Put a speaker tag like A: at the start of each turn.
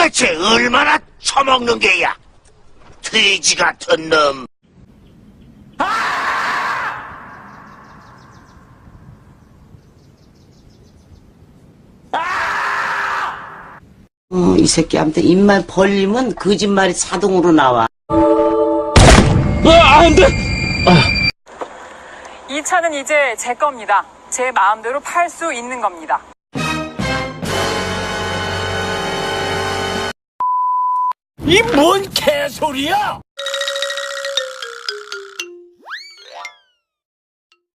A: 대체 얼마나 처먹는 게야? 돼지 같은 놈.
B: 이 새끼한테 입만 벌리면 거짓말이 자동으로 나와.
C: 안 돼!
D: 이 차는 이제 제 겁니다. 제 마음대로 팔 수 있는 겁니다.
C: 이 뭔 개소리야!